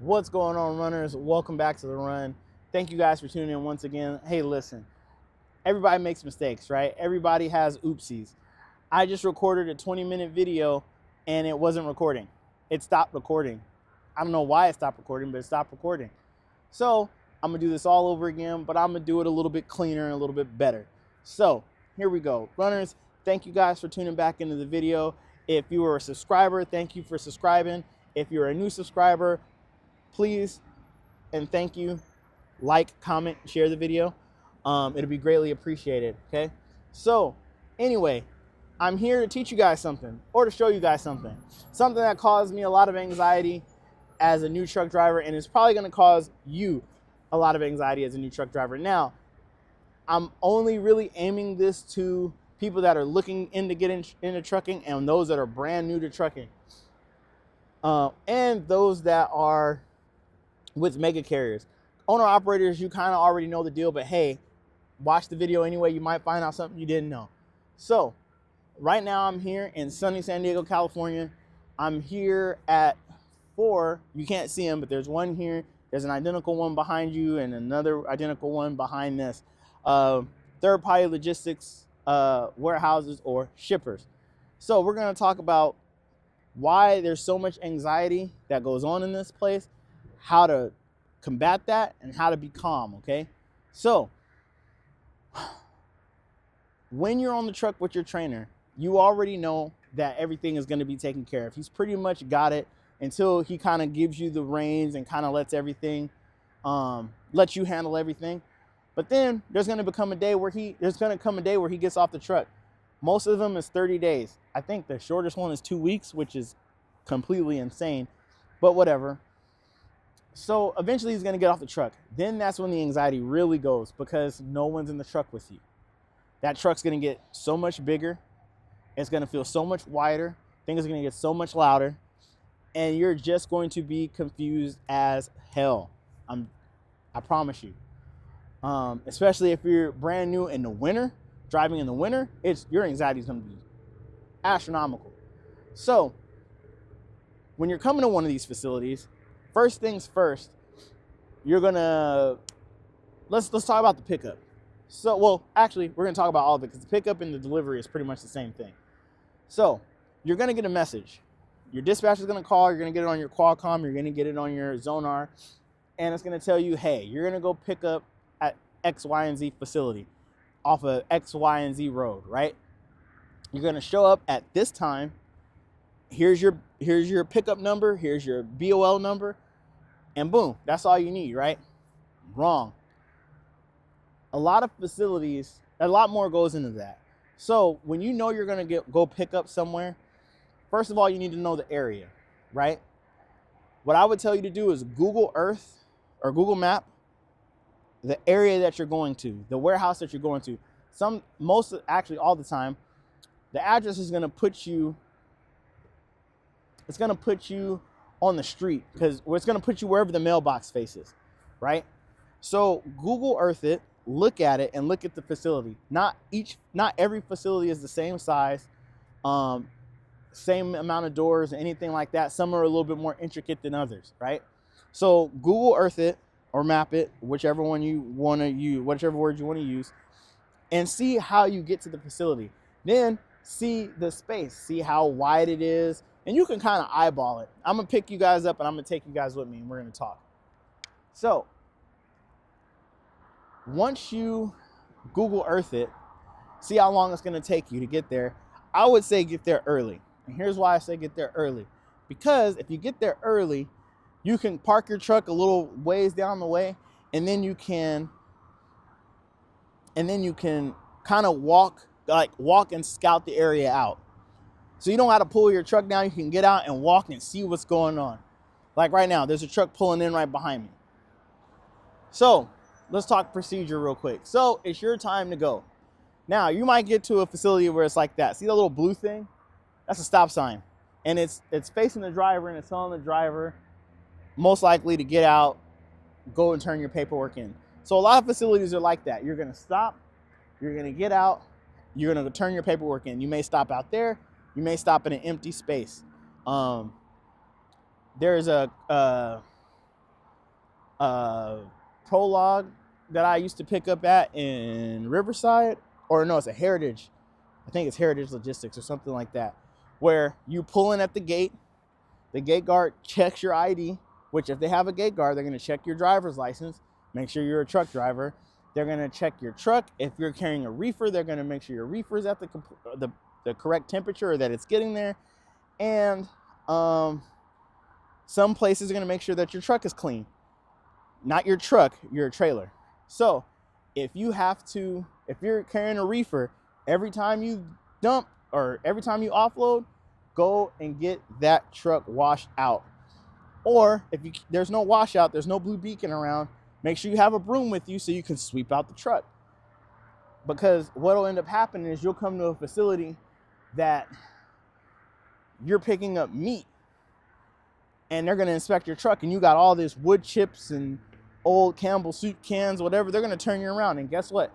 What's going on, runners? Welcome back to the run. Thank you guys for tuning in once again. Hey, listen, everybody makes mistakes, right? Everybody has oopsies. I just recorded a 20-minute video and it wasn't recording. It stopped recording. I don't know why it stopped recording, but it stopped recording. So I'm gonna do this all over again, but I'm gonna do it a little bit cleaner and a little bit better. So here we go. Runners, thank you guys for tuning back into the video. If you were a subscriber, thank you for subscribing. If you're a new subscriber, please and thank you, like, comment, share the video. It'll be greatly appreciated, okay? So anyway, I'm here to teach you guys something or to show you guys something that caused me a lot of anxiety as a new truck driver, and it's probably gonna cause you a lot of anxiety as a new truck driver. Now, I'm only really aiming this to people that are looking into getting into trucking and those that are brand new to trucking, and those that are with mega carriers. Owner operators, you kind of already know the deal, but hey, watch the video anyway. You might find out something you didn't know. So right now I'm here in sunny San Diego, California. I'm here at 4. You can't see them, but there's one here. There's an identical one behind you and another identical one behind this. Third-party logistics warehouses or shippers. So we're going to talk about why there's so much anxiety that goes on in this place, how to combat that, and how to be calm, okay? So when you're on the truck with your trainer, you already know that everything is going to be taken care of. He's pretty much got it until he kind of gives you the reins and kind of lets everything, let you handle everything. But then there's going to come a day where he gets off the truck. Most of them is 30 days. I think the shortest one is 2 weeks, which is completely insane, but whatever. So eventually he's going to get off the truck. Then that's when the anxiety really goes, because no one's in the truck with you. That truck's going to get so much bigger. It's going to feel so much wider. Things are going to get so much louder. And you're just going to be confused as hell. I promise you. Especially if you're brand new in the winter, driving in the winter, your anxiety is going to be astronomical. So when you're coming to one of these facilities, first things first, you're gonna, let's talk about the pickup. So, well, actually, we're gonna talk about all of it because the pickup and the delivery is pretty much the same thing. So you're gonna get a message. Your dispatcher is gonna call. You're gonna get it on your Qualcomm. You're gonna get it on your Zonar, and it's gonna tell you, hey, you're gonna go pick up at X, Y, and Z facility off of X, Y, and Z road, right? You're gonna show up at this time. Here's your pickup number. Here's your BOL number. And boom, that's all you need, right? Wrong. A lot of facilities, a lot more goes into that. So when you know you're going to go pick up somewhere, first of all, you need to know the area, right? What I would tell you to do is Google Earth or Google Map the area that you're going to, the warehouse that you're going to. Actually all the time, the address is going to put you, it's going to put you on the street, because it's going to put you wherever the mailbox faces, right? So Google Earth it, look at it, and look at the facility. Not every facility is the same size, same amount of doors, anything like that. Some are a little bit more intricate than others, right? So Google Earth it or map it, whichever one you want to use, whichever word you want to use, and see how you get to the facility. Then see the space, see how wide it is, and you can kind of eyeball it. I'm going to pick you guys up and I'm going to take you guys with me and we're going to talk. So once you Google Earth it, see how long it's going to take you to get there. I would say get there early. And here's why I say get there early. Because if you get there early, you can park your truck a little ways down the way, and then you can kind of walk and scout the area out. So you don't have to pull your truck down. You can get out and walk and see what's going on. Like right now, there's a truck pulling in right behind me. So let's talk procedure real quick. So it's your time to go. Now you might get to a facility where it's like that. See the little blue thing? That's a stop sign. And it's facing the driver, and it's telling the driver most likely to get out, go and turn your paperwork in. So a lot of facilities are like that. You're gonna stop, you're gonna get out, you're gonna turn your paperwork in. You may stop out there. You may stop in an empty space. There's a Prologue that I used to pick up at in Riverside, or no, it's a Heritage. I think it's Heritage Logistics or something like that, where you pull in at the gate guard checks your ID, which if they have a gate guard, they're going to check your driver's license, make sure you're a truck driver. They're going to check your truck. If you're carrying a reefer, they're going to make sure your reefer is at the correct temperature, or that it's getting there. And some places are going to make sure that your truck is clean. Not your truck, your trailer. So if you're carrying a reefer, every time you dump or every time you offload, go and get that truck washed out. Or if there's no washout, there's no blue beacon around, make sure you have a broom with you so you can sweep out the truck. Because what'll end up happening is you'll come to a facility that you're picking up meat, and they're going to inspect your truck, and you got all this wood chips and old Campbell soup cans, whatever. They're going to turn you around, and guess what?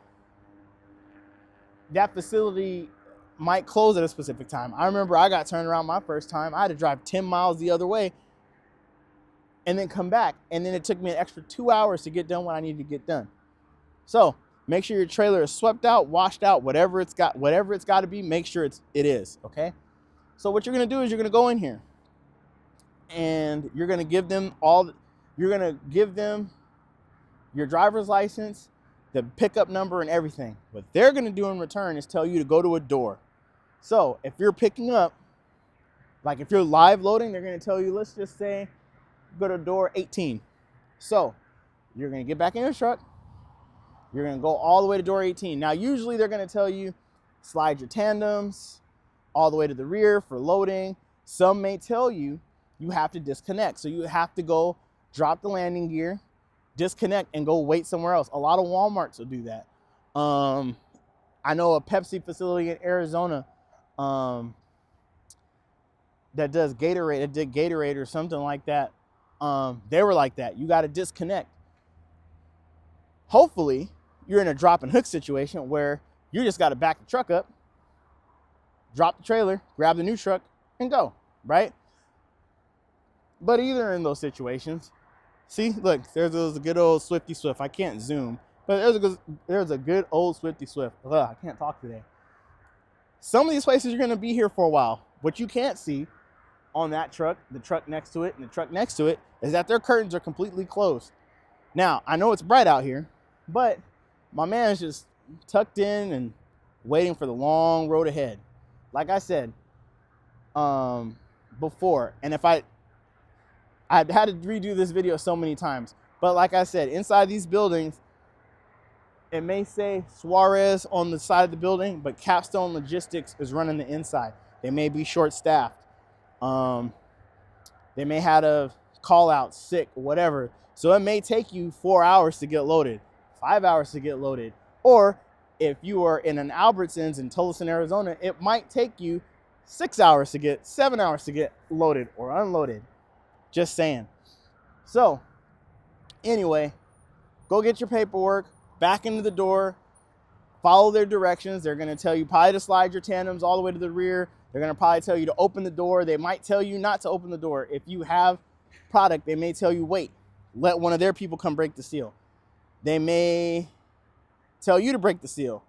That facility might close at a specific time. I remember I got turned around my first time. I had to drive 10 miles the other way and then come back. And then it took me an extra 2 hours to get done what I needed to get done. So make sure your trailer is swept out, washed out, whatever it's got to be, make sure it is, okay? So what you're going to do is you're going to go in here and you're going to give them your driver's license, the pickup number, and everything. What they're going to do in return is tell you to go to a door. So if you're picking up, like if you're live loading, they're going to tell you, let's just say, go to door 18. So you're going to get back in your truck. You're going to go all the way to door 18. Now, usually they're going to tell you, slide your tandems all the way to the rear for loading. Some may tell you you have to disconnect. So you have to go drop the landing gear, disconnect, and go wait somewhere else. A lot of Walmarts will do that. I know a Pepsi facility in Arizona that does Gatorade, it did Gatorade or something like that. They were like that. You got to disconnect. Hopefully, you're in a drop and hook situation where you just got to back the truck up, drop the trailer, grab the new truck, and go, right? But either in those situations, see, look, there's a good old Swifty Swift. I can't zoom, but there's a good old Swifty Swift. Ugh, I can't talk today. Some of these places you're going to be here for a while. What you can't see on that truck, the truck next to it, and the truck next to it, is that their curtains are completely closed. Now, I know it's bright out here, but my man is just tucked in and waiting for the long road ahead. Like I said before, and if I've had to redo this video so many times, but like I said, inside these buildings, it may say Suarez on the side of the building, but Capstone Logistics is running the inside. They may be short-staffed. They may have a call out, sick, whatever. So it may take you 4 hours to get loaded, 5 hours to get loaded. Or if you are in an Albertsons in Tolleson, Arizona, it might take you 7 hours to get loaded or unloaded. Just saying. So anyway, go get your paperwork, back into the door, follow their directions. They're going to tell you probably to slide your tandems all the way to the rear. They're going to probably tell you to open the door. They might tell you not to open the door. If you have product, they may tell you, wait, let one of their people come break the seal. They may tell you to break the seal.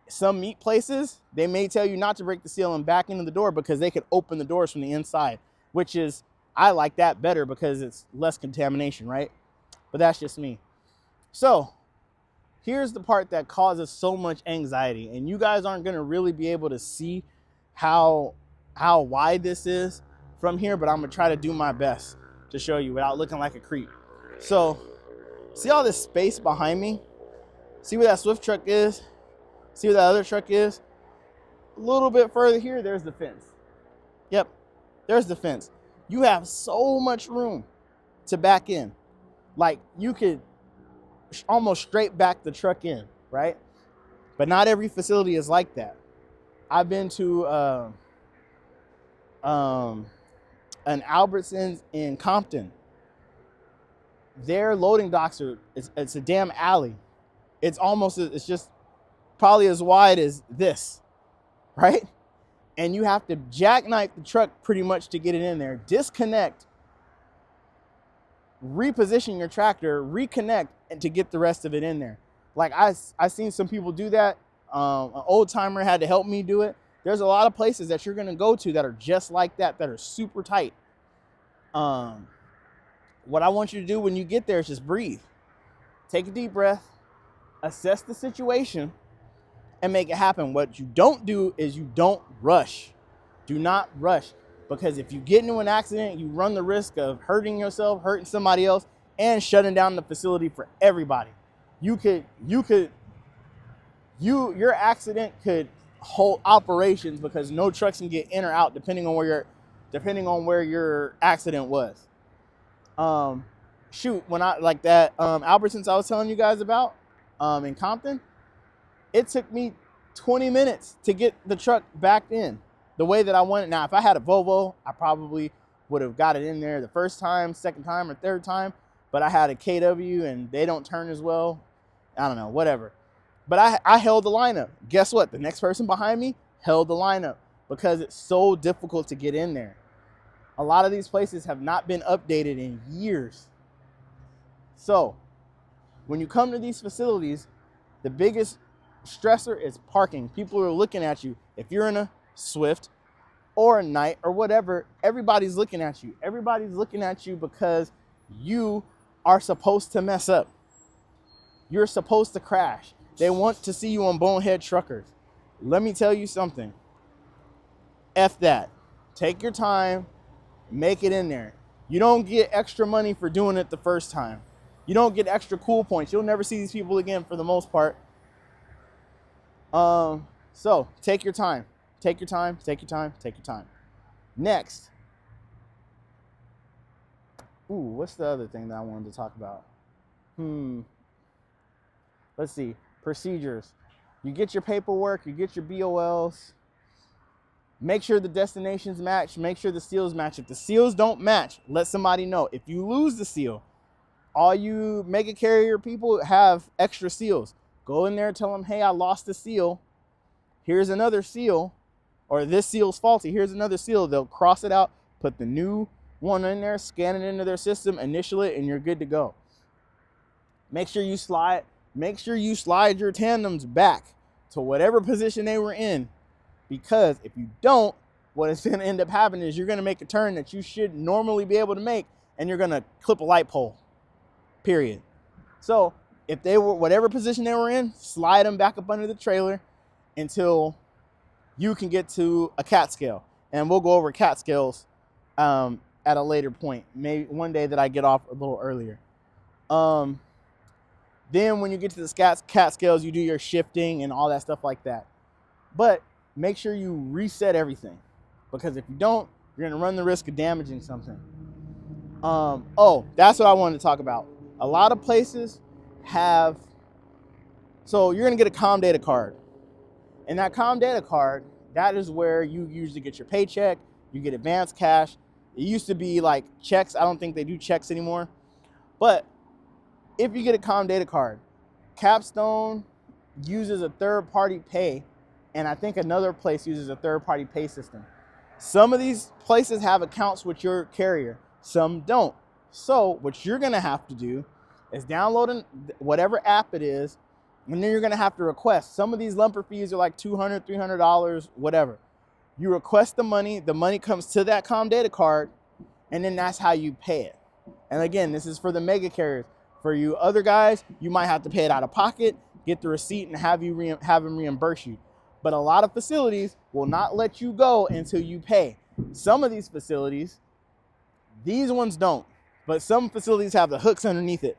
Some meat places, they may tell you not to break the seal and back into the door because they could open the doors from the inside, which is, I like that better because it's less contamination, right? But that's just me. So here's the part that causes so much anxiety, and you guys aren't going to really be able to see how wide this is from here, but I'm going to try to do my best to show you without looking like a creep. So see all this space behind me? See where that Swift truck is? See where that other truck is? A little bit further here, there's the fence. Yep, there's the fence. You have so much room to back in. Like, you could almost straight back the truck in, right? But not every facility is like that. I've been to an Albertsons in Compton. Their loading docks it's a damn alley. It's just probably as wide as this, right? And you have to jackknife the truck pretty much to get it in there, disconnect, reposition your tractor, reconnect, and to get the rest of it in there. Like I seen some people do that. An old timer had to help me do it. There's a lot of places that you're gonna go to that are just like that are super tight. What I want you to do when you get there is just breathe. Take a deep breath, assess the situation, and make it happen. What you don't do is you don't rush. Do not rush, because if you get into an accident, you run the risk of hurting yourself, hurting somebody else, and shutting down the facility for everybody. Your accident could halt operations because no trucks can get in or out depending on where your accident was. When I like that Albertsons I was telling you guys about in Compton, it took me 20 minutes to get the truck back in the way that I wanted. Now, if I had a Volvo, I probably would have got it in there the first time, second time, or third time. But I had a KW and they don't turn as well. I don't know, whatever. But I held the lineup. Guess what? The next person behind me held the lineup because it's so difficult to get in there. A lot of these places have not been updated in years. So when you come to these facilities, the biggest stressor is parking. People are looking at you. If you're in a Swift or a Knight or whatever, everybody's looking at you. Everybody's looking at you because you are supposed to mess up. You're supposed to crash. They want to see you on Bonehead Truckers. Let me tell you something. F that. Take your time. Make it in there. You don't get extra money for doing it the first time. You don't get extra cool points. You'll never see these people again for the most part. So take your time. Take your time. Take your time. Take your time. Next. What's the other thing that I wanted to talk about? Let's see. Procedures. You get your paperwork. You get your BOLs. Make sure the destinations match. Make sure the seals match. If the seals don't match, let somebody know. If you lose the seal, all you mega carrier people have extra seals. Go in there, tell them, hey, I lost the seal. Here's another seal. Or this seal's faulty. Here's another seal. They'll cross it out, put the new one in there, scan it into their system, initial it, and you're good to go. Make sure you slide your tandems back to whatever position they were in. Because if you don't, what is going to end up happening is you're going to make a turn that you should normally be able to make, and you're going to clip a light pole, period. So if they were, whatever position they were in, slide them back up under the trailer until you can get to a cat scale. And we'll go over cat scales at a later point, maybe one day that I get off a little earlier. Then when you get to the cat scales, you do your shifting and all that stuff like that. But make sure you reset everything, because if you don't, you're going to run the risk of damaging something. That's what I wanted to talk about. A lot of places have, so you're going to get a COM data card. And that COM data card, that is where you usually get your paycheck, you get advanced cash. It used to be like checks. I don't think they do checks anymore. But if you get a COM data card, Capstone uses a third-party pay, and I think another place uses a third-party pay system. Some of these places have accounts with your carrier. Some don't. So what you're going to have to do is download whatever app it is, and then you're going to have to request. Some of these lumper fees are like $200, $300, whatever. You request the money comes to that COM data card, and then that's how you pay it. And again, this is for the mega carriers. For you other guys, you might have to pay it out of pocket, get the receipt, and have them reimburse you. But a lot of facilities will not let you go until you pay. Some of these facilities, these ones don't, but some facilities have the hooks underneath it.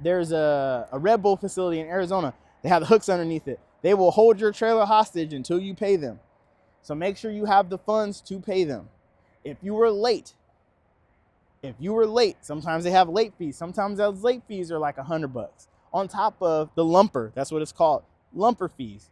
There's a Red Bull facility in Arizona. They have the hooks underneath it. They will hold your trailer hostage until you pay them. So make sure you have the funds to pay them. If you were late, sometimes they have late fees. Sometimes those late fees are like $100 on top of the lumper. That's what it's called, lumper fees.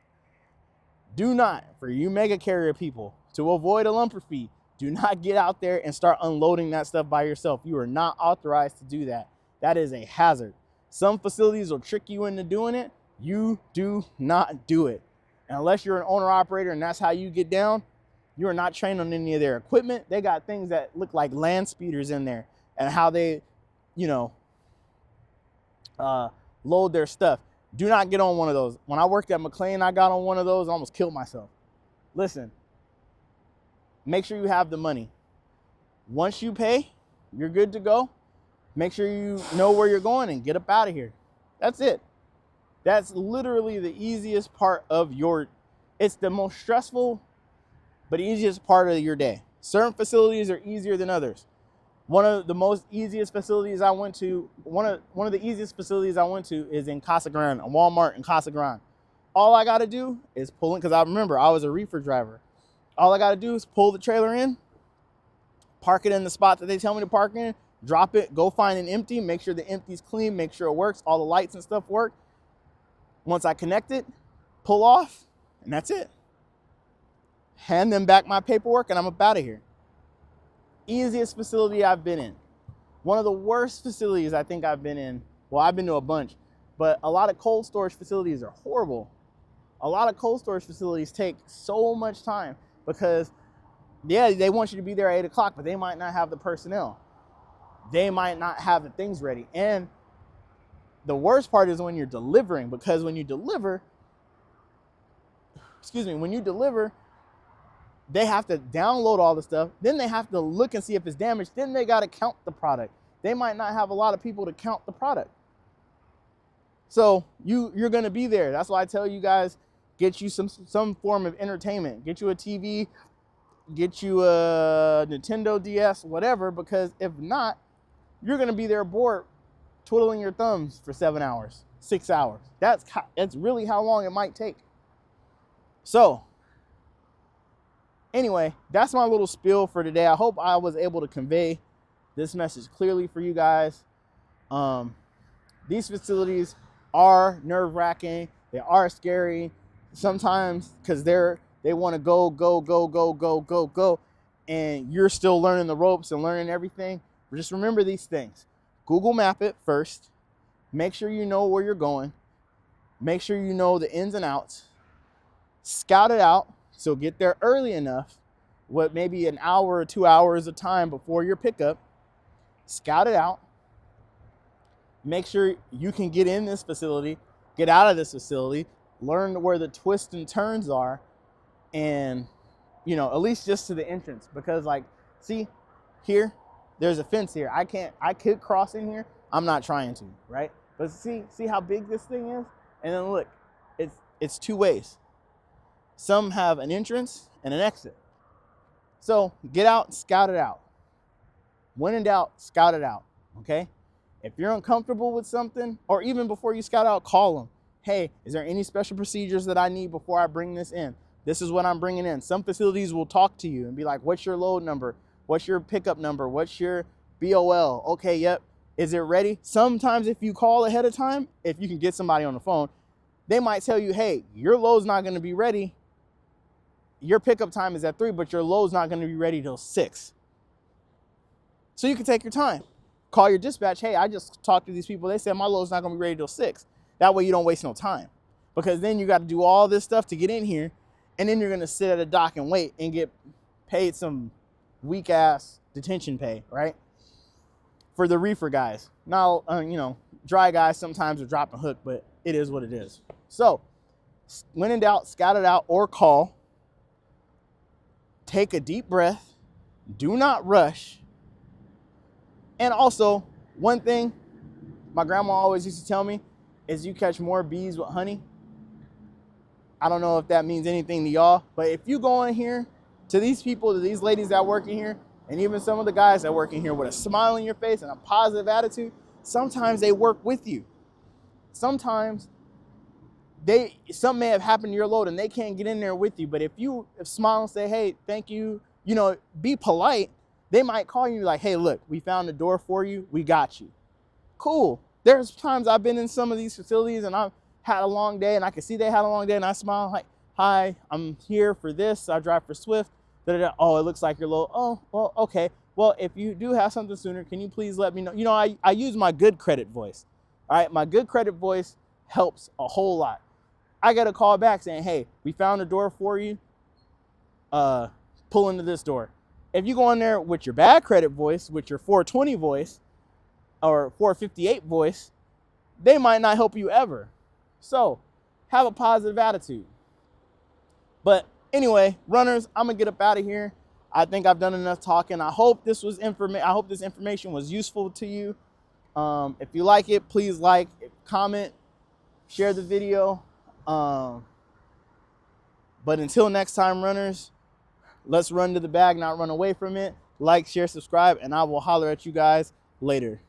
Do not, for you mega carrier people, to avoid a lumper fee, do not get out there and start unloading that stuff by yourself. You are not authorized to do that. That is a hazard. Some facilities will trick you into doing it. You do not do it. And unless you're an owner operator and that's how you get down, You are not trained on any of their equipment. They got things that look like land speeders in there and how they, you know, load their stuff. Do not get on one of those. When I worked at McLean, I got on one of those, I almost killed myself. Listen, make sure you have the money. Once you pay, you're good to go. Make sure you know where you're going and get up out of here. That's it. That's literally the easiest part of it's the most stressful, but easiest part of your day. Certain facilities are easier than others. One of the easiest facilities I went to is in Casa Grande, a Walmart in Casa Grande. All I got to do is pull in, because I remember I was a reefer driver. All I got to do is pull the trailer in, park it in the spot that they tell me to park in, drop it, go find an empty, make sure the empty's clean, make sure it works, all the lights and stuff work. Once I connect it, pull off, and that's it. Hand them back my paperwork, and I'm up out of here. Easiest facility I've been in. One of the worst facilities I think I've been in, well, I've been to a bunch, but a lot of cold storage facilities are horrible. A lot of cold storage facilities take so much time because, yeah, they want you to be there at 8 o'clock, but they might not have the personnel. They might not have the things ready. And the worst part is when you're delivering, because when you deliver, they have to download all the stuff. Then they have to look and see if it's damaged. Then they got to count the product. They might not have a lot of people to count the product. So you're going to be there. That's why I tell you guys, get you some form of entertainment. Get you a TV, get you a Nintendo DS, whatever, because if not, you're going to be there bored, twiddling your thumbs for 7 hours, 6 hours. That's really how long it might take. So anyway, that's my little spiel for today. I hope I was able to convey this message clearly for you guys. These facilities are nerve-wracking. They are scary sometimes because they want to go, and you're still learning the ropes and learning everything. But just remember these things. Google map it first. Make sure you know where you're going. Make sure you know the ins and outs. Scout it out. So get there early enough, maybe an hour or 2 hours of time before your pickup. Scout it out. Make sure you can get in this facility, get out of this facility, learn where the twists and turns are, and, at least just to the entrance. Because, see, here, there's a fence here. I could cross in here. I'm not trying to, right? But see how big this thing is? And then look, it's two ways. Some have an entrance and an exit. So get out, scout it out. When in doubt, scout it out, okay? If you're uncomfortable with something, or even before you scout out, call them. Hey, is there any special procedures that I need before I bring this in? This is what I'm bringing in. Some facilities will talk to you and be like, what's your load number? What's your pickup number? What's your BOL? Okay, yep. Is it ready? Sometimes if you call ahead of time, if you can get somebody on the phone, they might tell you, hey, your load's not going to be ready. Your pickup time is at 3, but your load's not going to be ready till 6. So you can take your time. Call your dispatch. Hey, I just talked to these people. They said my load's not going to be ready till 6. That way you don't waste no time. Because then you got to do all this stuff to get in here. And then you're going to sit at a dock and wait and get paid some weak-ass detention pay, right? For the reefer guys. Now, dry guys sometimes are dropping hook, but it is what it is. So when in doubt, scout it out or call. Take a deep breath. Do not rush. And also, one thing my grandma always used to tell me is you catch more bees with honey. I don't know if that means anything to y'all, but if you go in here to these people, to these ladies that work in here, and even some of the guys that work in here with a smile on your face and a positive attitude, sometimes they work with you. Sometimes something may have happened to your load and they can't get in there with you. But if you smile and say, hey, thank you, be polite, they might call you like, hey, look, we found the door for you. We got you. Cool. There's times I've been in some of these facilities and I've had a long day and I can see they had a long day and I smile like, hi, I'm here for this. I drive for Swift. Da-da-da. Oh, it looks like you're low. Oh, well, okay. Well, if you do have something sooner, can you please let me know? I use my good credit voice. All right. My good credit voice helps a whole lot. I got a call back saying, hey, we found a door for you. pull into this door. If you go in there with your bad credit voice, with your 420 voice or 458 voice, they might not help you ever. So have a positive attitude. But anyway, runners, I'm gonna get up out of here. I think I've done enough talking. I hope this information was useful to you. If you like it, please like, comment, share the video. But until next time, runners, let's run to the bag, not run away from it. Like, share, subscribe, and I will holler at you guys later.